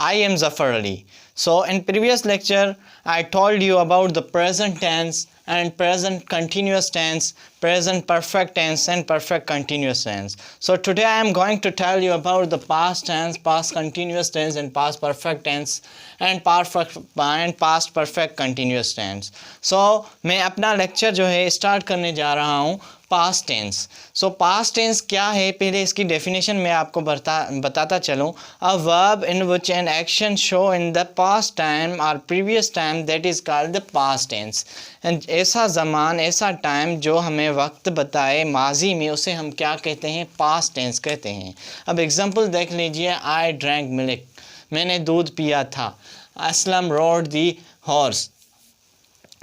I am Zafar Ali. So in previous lecture I told you about the present tense and present continuous tense, present perfect tense and perfect continuous tense. So today I am going to tell you about the past tense, past continuous tense and past perfect tense and past perfect continuous tense. So मैं अपना lecture जो है start करने जा रहा हूँ past tense. So past tense क्या है, पहले इसकी डेफिनेशन मैं आपको बताता चलूँ. A verb in which an action show in the past time और previous time that is called the past tense. And ऐसा ज़मान, ऐसा टाइम जो हमें वक्त बताए माजी में, उसे हम क्या कहते हैं, पास्ट टेंस कहते हैं. अब एग्जांपल देख लीजिए. आई ड्रैंक मिल्क, मैंने दूध पिया था. Aslam road the horse.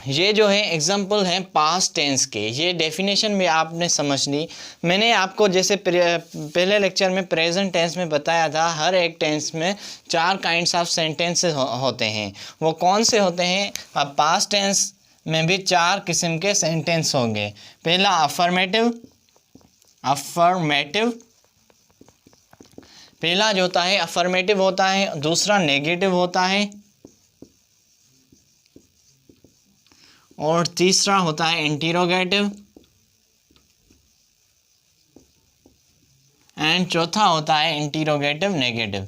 ये जो है एग्जाम्पल हैं पास्ट टेंस के. ये डेफिनेशन भी आपने समझ ली. मैंने आपको जैसे पहले लेक्चर में प्रेजेंट टेंस में बताया था, हर एक टेंस में 4 काइंड्स ऑफ सेंटेंसेस होते हैं. वो कौन से होते हैं? अब पास्ट टेंस में भी 4 किस्म के सेंटेंस होंगे. पहला अफर्मेटिव. पहला जो होता है अफर्मेटिव होता है. दूसरा नेगेटिव होता है और तीसरा होता है इंटरोगेटिव एंड चौथा होता है इंटरोगेटिव नेगेटिव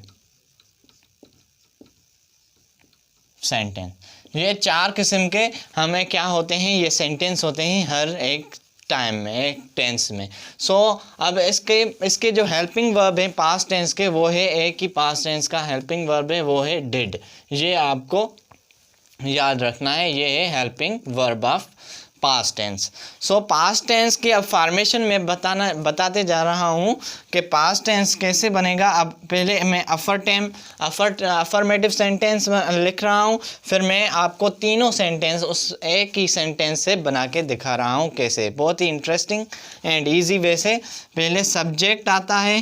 सेंटेंस. ये 4 किस्म के हमें क्या होते हैं, ये सेंटेंस होते हैं हर एक टाइम में, एक टेंस में. सो अब इसके जो हेल्पिंग वर्ब है पास्ट टेंस के, वो है एक ही पास्ट टेंस का हेल्पिंग वर्ब है, वो है डिड. ये आपको याद रखना है. ये है helping verb of past tense. So past tense की अब फॉर्मेशन में बताते जा रहा हूँ कि पास्ट टेंस कैसे बनेगा. अब पहले मैं अफर्मेटिव सेंटेंस लिख रहा हूँ, फिर मैं आपको तीनों सेंटेंस उस एक ही सेंटेंस से बना के दिखा रहा हूँ कैसे, बहुत ही इंटरेस्टिंग एंड ईजी वे से. पहले सब्जेक्ट आता है,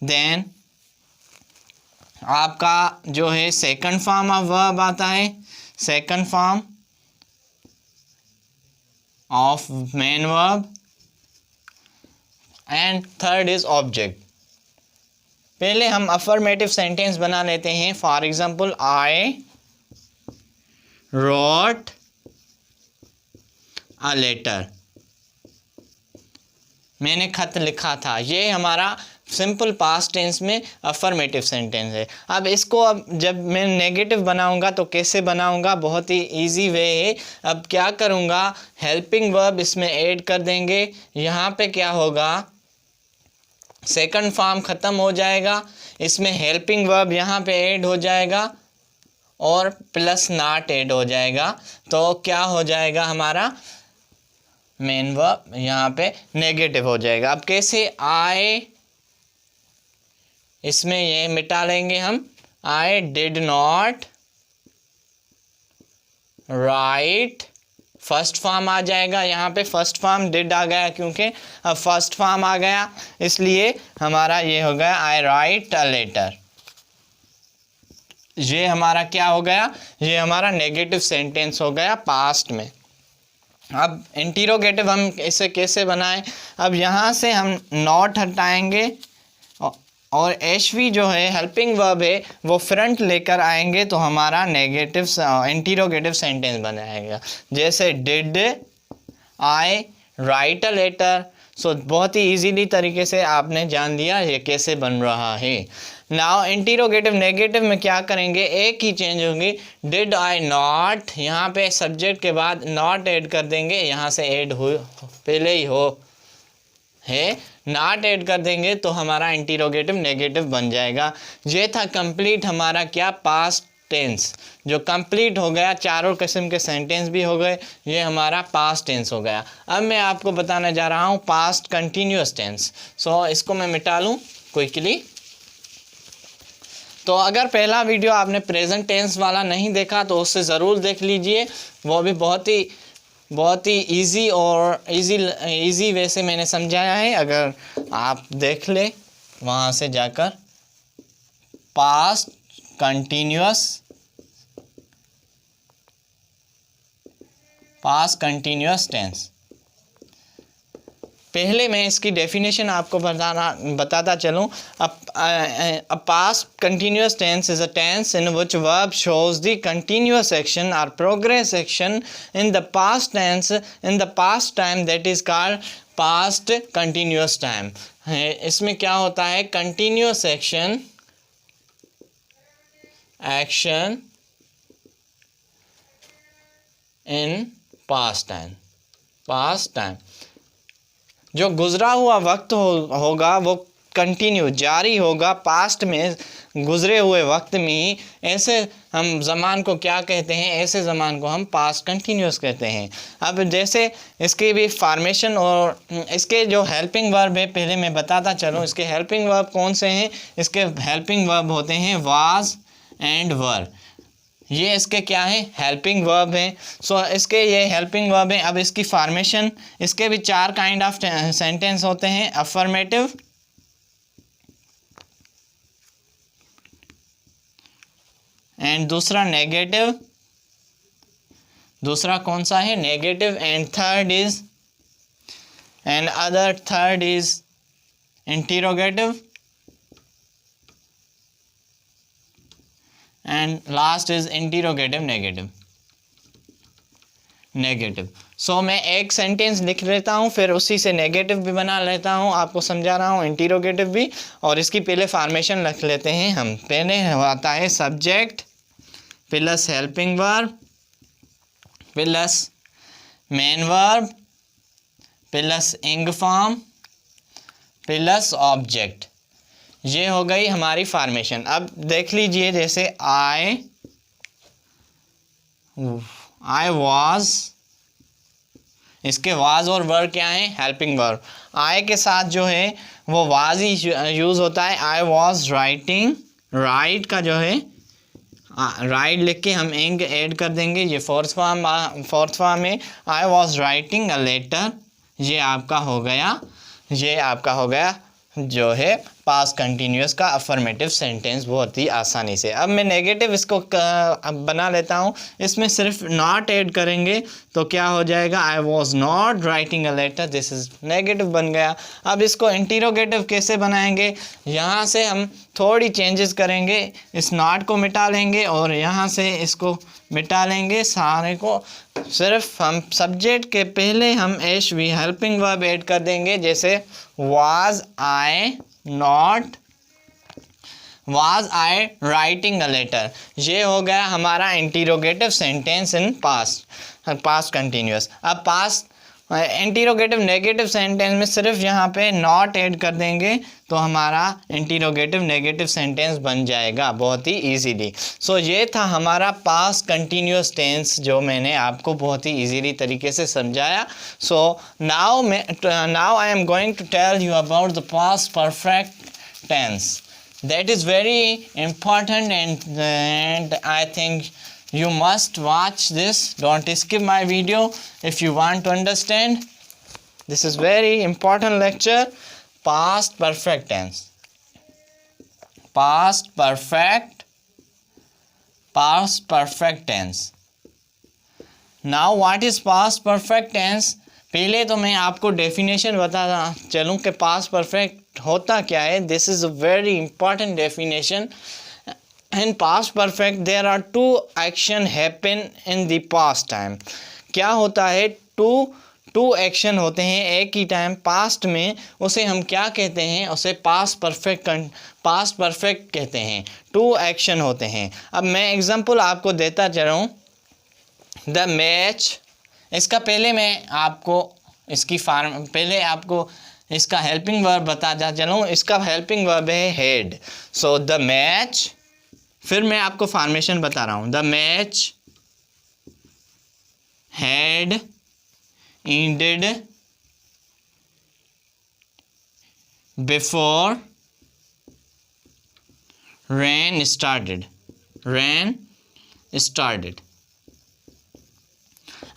देन आपका जो है सेकंड फॉर्म ऑफ वर्ब आता है, second form of main verb and third is object. पहले हम अफर्मेटिव सेंटेंस बना लेते हैं. For example, I wrote a letter, मैंने खत लिखा था. ये हमारा सिंपल पास्ट टेंस में अफर्मेटिव सेंटेंस है. अब इसको अब जब मैं नेगेटिव बनाऊंगा तो कैसे बनाऊंगा, बहुत ही इजी वे है. अब क्या करूंगा, हेल्पिंग वर्ब इसमें ऐड कर देंगे. यहाँ पे क्या होगा, सेकंड फॉर्म ख़त्म हो जाएगा, इसमें हेल्पिंग वर्ब यहाँ पे ऐड हो जाएगा और प्लस नॉट ऐड हो जाएगा. तो क्या हो जाएगा, हमारा मेन वर्ब यहाँ पे नेगेटिव हो जाएगा. अब कैसे, आई, इसमें ये मिटा लेंगे हम. I did not write, first form आ जाएगा. यहाँ पे फर्स्ट फॉर्म डिड आ गया, क्योंकि अब फर्स्ट फॉर्म आ गया इसलिए हमारा ये हो गया आई राइट अ लेटर. ये हमारा क्या हो गया, ये हमारा नेगेटिव सेंटेंस हो गया पास्ट में. अब इंटरोगेटिव हम इसे कैसे बनाएं. अब यहाँ से हम नॉट हटाएंगे और एचवी जो है हेल्पिंग वर्ब है वो फ्रंट लेकर आएंगे, तो हमारा नेगेटिव इंटरोगेटिव सेंटेंस बन जाएगा. जैसे did I write a letter. So बहुत ही इजीली तरीके से आपने जान लिया ये कैसे बन रहा है. नाउ इंटरोगेटिव नेगेटिव में क्या करेंगे, एक ही चेंज होंगी. डिड आई नॉट, यहाँ पे सब्जेक्ट के बाद नॉट ऐड कर देंगे. यहाँ से ऐड हो पहले ही हो है, नॉट ऐड कर देंगे तो हमारा इंटरोगेटिव नेगेटिव बन जाएगा. ये था कंप्लीट हमारा क्या, पास्ट टेंस, जो कंप्लीट हो गया. चारों किस्म के सेंटेंस भी हो गए, ये हमारा पास्ट टेंस हो गया. अब मैं आपको बताने जा रहा हूँ पास्ट कंटिन्यूस टेंस. सो इसको मैं मिटा लूँ क्विकली. तो अगर पहला वीडियो आपने प्रेजेंट टेंस वाला नहीं देखा तो उससे ज़रूर देख लीजिए. वो भी बहुत ही इजी और इजी वे से मैंने समझाया है. अगर आप देख ले वहाँ से जाकर, पास्ट कंटिन्यूअस टेंस. पहले मैं इसकी डेफिनेशन आपको बताता चलूँ। A past continuous tense is a tense in which verb shows the continuous action और progress action in the past tense in the past time, that is called past continuous time. इसमें क्या होता है, continuous action in past time, जो गुजरा हुआ वक्त होगा वो कंटिन्यू जारी होगा पास्ट में, गुजरे हुए वक्त में ही। ऐसे हम ज़मान को क्या कहते हैं, ऐसे ज़मान को हम पास्ट कंटिन्यूस कहते हैं। अब जैसे इसकी भी फॉर्मेशन और इसके जो हेल्पिंग वर्ब है, पहले मैं बताता चलूँ इसके हेल्पिंग वर्ब कौन से हैं। इसके हेल्पिंग वर्ब होते हैं वाज एंड वर, ये इसके क्या है, हेल्पिंग वर्ब हैं। सो इसके ये हेल्पिंग वर्ब हैं। अब इसकी फॉर्मेशन, इसके भी 4 काइंड ऑफ सेंटेंस होते हैं, अफर्मेटिव, एंड दूसरा नेगेटिव, दूसरा कौन सा है, negative, and third is interrogative, and last is interrogative negative. So मैं एक सेंटेंस लिख लेता हूँ, फिर उसी से नेगेटिव भी बना लेता हूँ, आपको समझा रहा हूँ इंटरोगेटिव भी। और इसकी पहले फॉर्मेशन लिख लेते हैं हम। पहले आता है subject plus helping verb plus main verb plus इंग फॉर्म प्लस ऑब्जेक्ट, ये हो गई हमारी फॉर्मेशन। अब देख लीजिए, जैसे आई वॉज, इसके वाज और वर क्या है, हेल्पिंग वर्ब। आई के साथ जो है वो वाज ही यूज़ होता है। आई वॉज राइटिंग, राइट का जो है राइट लिख के हम इंग ऐड कर देंगे, ये फोर्थ फॉर्म में I was writing a letter, ये आपका हो गया जो है पास्ट कंटिन्यूस का अफर्मेटिव सेंटेंस बहुत ही आसानी से। अब मैं नेगेटिव इसको बना लेता हूँ, इसमें सिर्फ नॉट ऐड करेंगे तो क्या हो जाएगा, I was not writing a letter, this is negative बन गया। अब इसको इंटरोगेटिव कैसे बनाएंगे, यहाँ से हम थोड़ी चेंजेस करेंगे, इस नॉट को मिटा लेंगे और यहाँ से इसको मिटा लेंगे सारे को। सिर्फ हम सब्जेक्ट के पहले हम as we helping verb add कर देंगे, जैसे was I writing a letter, ये हो गया हमारा interrogative sentence in past continuous. अब पास्ट इंटरोगेटिव नेगेटिव सेंटेंस में सिर्फ यहाँ पे नॉट ऐड कर देंगे तो हमारा इंटरोगेटिव नेगेटिव सेंटेंस बन जाएगा बहुत ही इजीली। सो ये था हमारा पास्ट कंटिन्यूस टेंस जो मैंने आपको बहुत ही इजीली तरीके से समझाया। So now I am going to tell you about the past perfect tense, that is very important and I think you must watch this, don't skip my video if you want to understand. This is very important lecture, past perfect tense, past perfect tense. Now what is past perfect tense? पहले तो मैं आपको definition बताता चलूँ कि past perfect होता क्या है। This is a very important definition. In past perfect there are 2 action happen in the past time. क्या होता है, टू एक्शन होते हैं एक ही टाइम पास्ट में, उसे हम क्या कहते हैं, उसे पास्ट परफेक्ट कहते हैं। 2 एक्शन होते हैं। अब मैं एग्जांपल आपको देता चल रहा हूँ। द मैच, इसका पहले मैं आपको पहले आपको इसका हेल्पिंग वर्ब बताता चलूँ। इसका हेल्पिंग वर्ब है हेड। सो द मैच, फिर मैं आपको फॉर्मेशन बता रहा हूँ। The match had ended before rain started.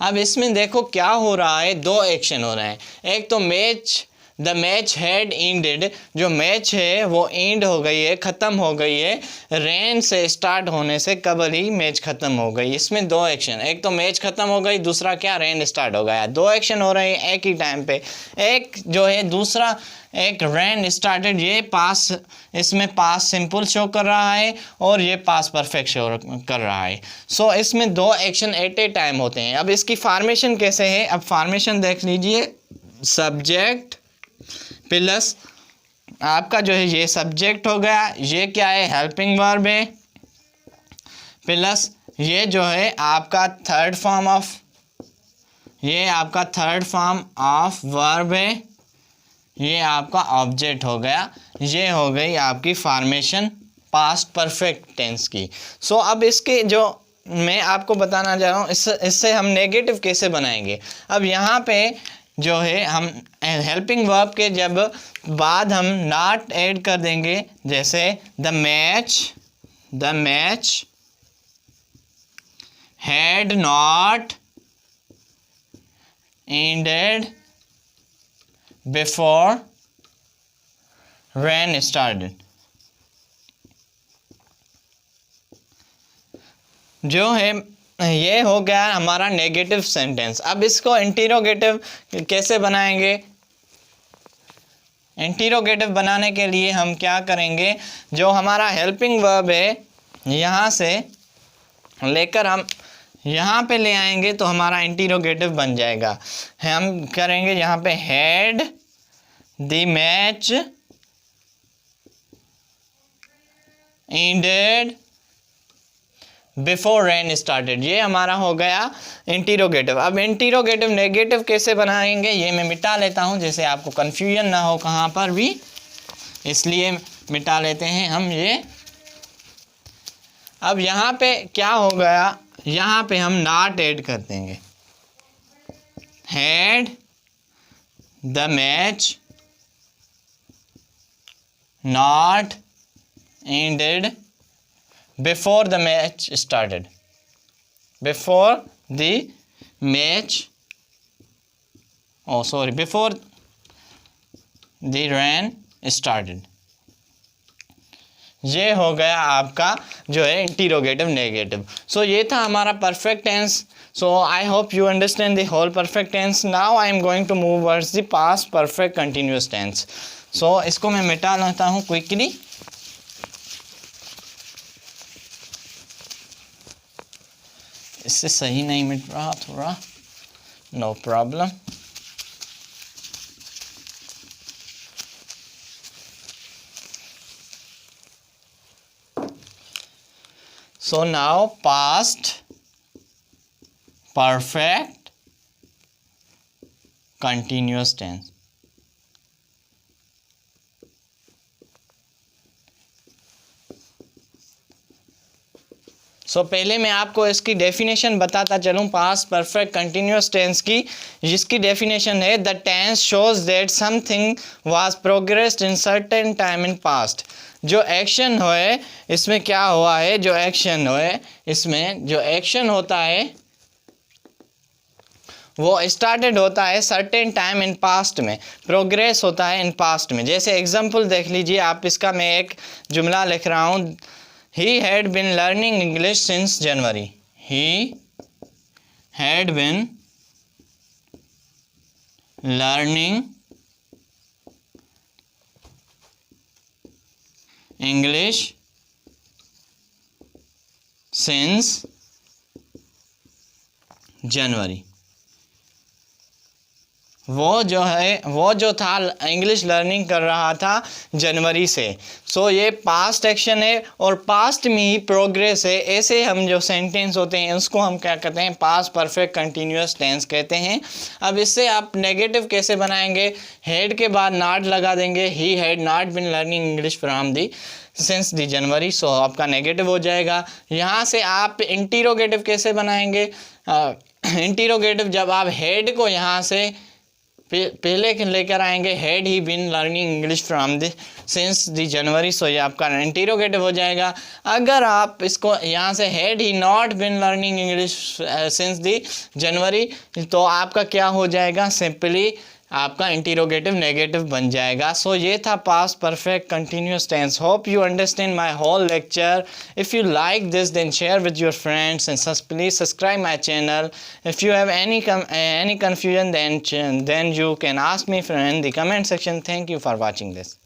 अब इसमें देखो क्या हो रहा है, 2 एक्शन हो रहे हैं। एक तो match the match had ended, जो मैच है वो एंड हो गई है, ख़त्म हो गई है रेन से स्टार्ट होने से कबल ही मैच ख़त्म हो गई। इसमें दो एक्शन, एक तो मैच ख़त्म हो गई, दूसरा क्या रेन स्टार्ट हो गया। दो एक्शन हो रहे हैं एक ही टाइम पे। एक जो है दूसरा एक रेन स्टार्टेड, ये पास, इसमें पास सिंपल शो कर रहा है और ये पास परफेक्ट शो कर रहा है। सो इसमें दो एक्शन एट ए टाइम होते हैं। अब इसकी फार्मेशन कैसे है, अब फार्मेशन देख लीजिए। सब्जेक्ट प्लस आपका जो है ये सब्जेक्ट हो गया, ये क्या है हेल्पिंग वर्ब है, प्लस ये जो है आपका थर्ड फॉर्म ऑफ, ये आपका थर्ड फॉर्म ऑफ वर्ब है, ये आपका ऑब्जेक्ट हो गया। ये हो गई आपकी फॉर्मेशन पास्ट परफेक्ट टेंस की। सो अब इसके जो मैं आपको बताना चाह रहा हूँ, इससे हम नेगेटिव कैसे बनाएंगे। अब यहाँ पे जो है हम हेल्पिंग वर्ब के जब बाद हम नॉट ऐड कर देंगे, जैसे the match had not ended before rain started, जो है ये हो गया हमारा नेगेटिव सेंटेंस। अब इसको इंटीरोगेटिव कैसे बनाएंगे। इंटीरोगेटिव बनाने के लिए हम क्या करेंगे, जो हमारा हेल्पिंग वर्ब है यहाँ से लेकर हम यहाँ पे ले आएंगे तो हमारा इंटीरोगेटिव बन जाएगा। हम करेंगे यहाँ पे had the match ended before rain started, ये हमारा हो गया इंटीरोगेटिव। अब इंटीरोगेटिव नेगेटिव कैसे बनाएंगे ये मैं मिटा लेता हूँ, जैसे आपको कन्फ्यूजन ना हो कहाँ पर भी, इसलिए मिटा लेते हैं हम ये। अब यहाँ पे क्या हो गया, यहाँ पे हम नॉट ऐड कर देंगे। Had the match not ended before the match started, before the match, oh sorry, before the rain started। ये हो गया आपका जो है इंटीरोगेटिव नेगेटिव। सो ये था हमारा perfect tense. So I hope you understand the whole perfect tense. Now I am going to move words the past perfect continuous tense. So इसको मैं मिटा लेता हूँ क्विकली। इससे सही नहीं मिट रहा थोड़ा, no problem. So now past perfect continuous tense. So पहले मैं आपको इसकी डेफिनेशन बताता चलूँ पास्ट परफेक्ट कंटिन्यूअस टेंस की, जिसकी डेफिनेशन है the tense shows that something was progressed in certain time in past. जो एक्शन है इसमें क्या हुआ है, जो एक्शन है इसमें जो एक्शन होता है वो स्टार्टेड होता है सर्टेन टाइम इन पास्ट में, प्रोग्रेस होता है इन पास्ट में। जैसे एग्जांपल देख लीजिए आप, इसका मैं एक जुमला लिख रहा हूँ। He had been learning English since January. He had been learning English since January. वो जो था इंग्लिश लर्निंग कर रहा था जनवरी से। सो ये पास्ट एक्शन है और पास्ट में ही प्रोग्रेस है। ऐसे हम जो सेंटेंस होते हैं उसको हम क्या कहते हैं, पास्ट परफेक्ट कंटिन्यूअस टेंस कहते हैं। अब इससे आप नेगेटिव कैसे बनाएंगे, हेड के बाद नॉट लगा देंगे। He had not been learning English from the since the January, so आपका नेगेटिव हो जाएगा। यहाँ से आप इंटीरोगेटिव कैसे बनाएंगे, इंटीरोगेटिव जब आप हेड को यहाँ से पहले लेकर आएंगे, had he been learning English from the since the January, so ये आपका इंटीरोगेटिव हो जाएगा। अगर आप इसको यहाँ से had he not been learning English since the January, तो आपका क्या हो जाएगा, सिंपली आपका इंटीरोगेटिव नेगेटिव बन जाएगा. सो ये था past perfect continuous tense. Hope you understand my whole lecture. If you like this then share with your friends and please subscribe my channel. If you have any confusion then you can ask me in the comment section. Thank you for watching this.